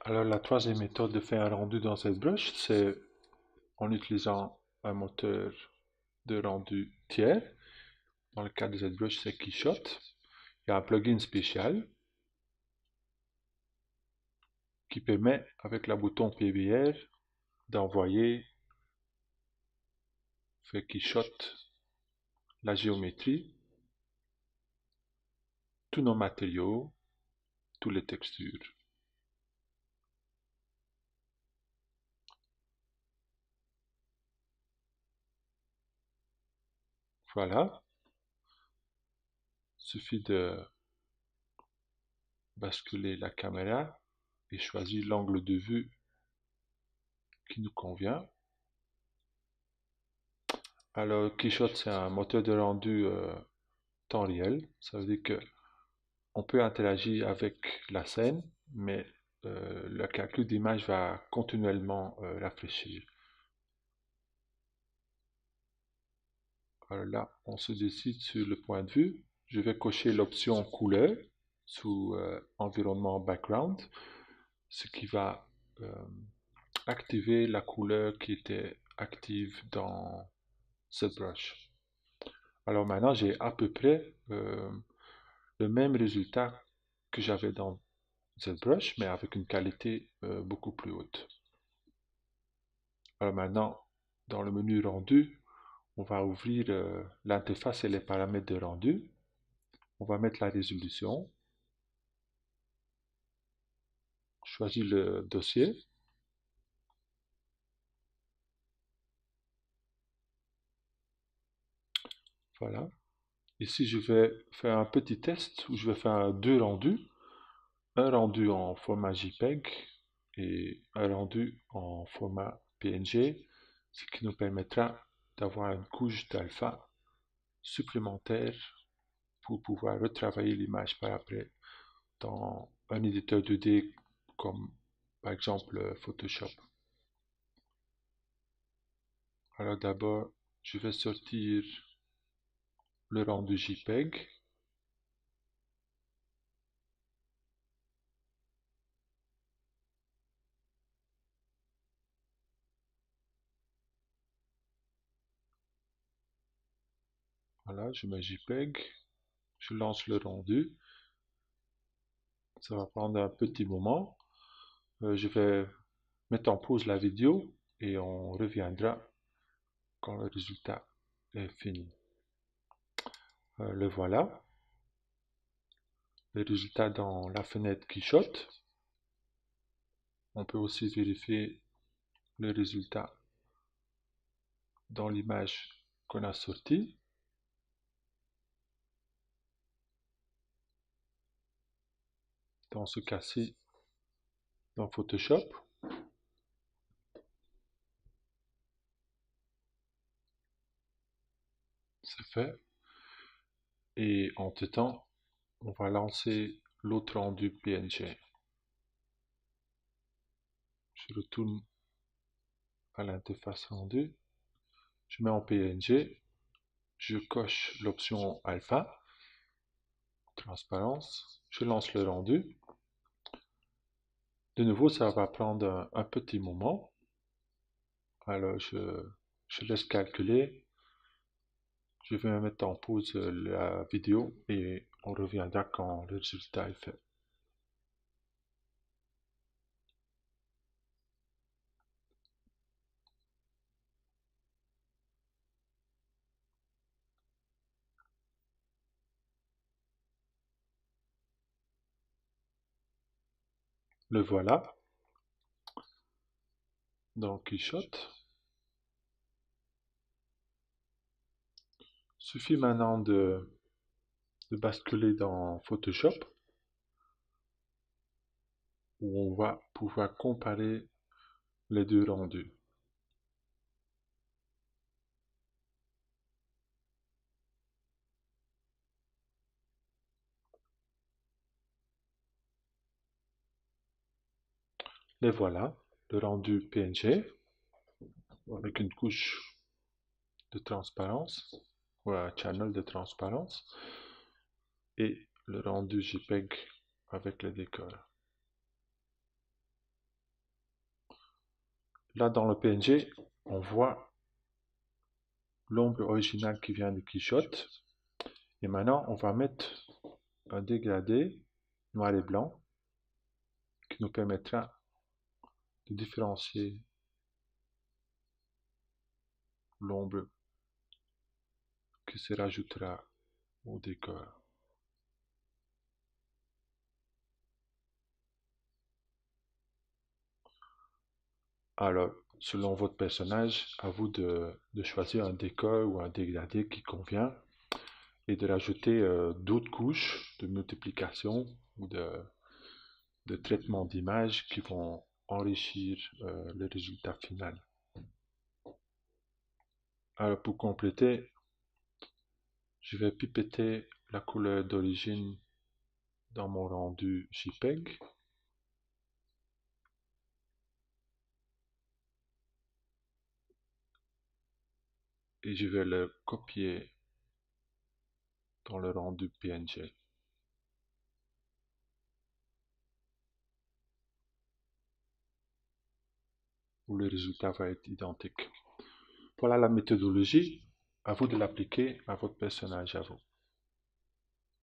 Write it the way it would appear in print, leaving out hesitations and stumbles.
Alors la troisième méthode de faire un rendu dans ZBrush, c'est en utilisant un moteur de rendu tiers. Dans le cas de ZBrush, c'est Keyshot. Il y a un plugin spécial qui permet, avec le bouton PBR, d'envoyer, fait Keyshot, la géométrie, tous nos matériaux, toutes les textures. Voilà. Il suffit de basculer la caméra et choisir l'angle de vue qui nous convient. Alors, Keyshot, c'est un moteur de rendu temps réel. Ça veut dire que on peut interagir avec la scène, mais le calcul d'image va continuellement rafraîchir. Alors là, on se décide sur le point de vue. Je vais cocher l'option couleur sous environnement background, ce qui va euh, activer la couleur qui était active dans ZBrush. Alors maintenant, j'ai à peu près le même résultat que j'avais dans ZBrush, mais avec une qualité beaucoup plus haute. Alors maintenant, dans le menu rendu, on va ouvrir l'interface et les paramètres de rendu. On va mettre la résolution, choisir le dossier. Voilà. Ici, je vais faire un petit test où je vais faire deux rendus. Un rendu en format JPEG et un rendu en format PNG, ce qui nous permettra d'avoir une couche d'alpha supplémentaire pour pouvoir retravailler l'image par après dans un éditeur 2D comme par exemple Photoshop. Alors d'abord, je vais sortir le rendu JPEG. Voilà, je mets JPEG, je lance le rendu. Ça va prendre un petit moment. Je vais mettre en pause la vidéo et on reviendra quand le résultat est fini. Le voilà. Le résultat dans la fenêtre Keyshot. On peut aussi vérifier le résultat dans l'image qu'on a sortie. Dans ce cas-ci, dans Photoshop. C'est fait. Et entre-temps, on va lancer l'autre rendu PNG. Je retourne à l'interface rendu. Je mets en PNG. Je coche l'option alpha, transparence. Je lance le rendu. De nouveau, ça va prendre un petit moment. Alors, je laisse calculer. Je vais mettre en pause la vidéo et on reviendra quand le résultat est fait. Le voilà. Dans Keyshot. Suffit maintenant de basculer dans Photoshop où on va pouvoir comparer les deux rendus. Les voilà, le rendu PNG avec une couche de transparence ou un channel de transparence et le rendu JPEG avec le décor. Là, dans le PNG, on voit l'ombre originale qui vient du Quichotte. Et maintenant, on va mettre un dégradé noir et blanc qui nous permettra de différencier l'ombre qui se rajoutera au décor. Alors, selon votre personnage, à vous de choisir un décor ou un dégradé qui convient et de rajouter d'autres couches de multiplication ou de traitement d'image qui vont enrichir le résultat final. Alors, pour compléter, je vais pipetter la couleur d'origine dans mon rendu JPEG. Et je vais le copier dans le rendu PNG. Où le résultat va être identique. Voilà la méthodologie. À vous de l'appliquer à votre personnage, à vous.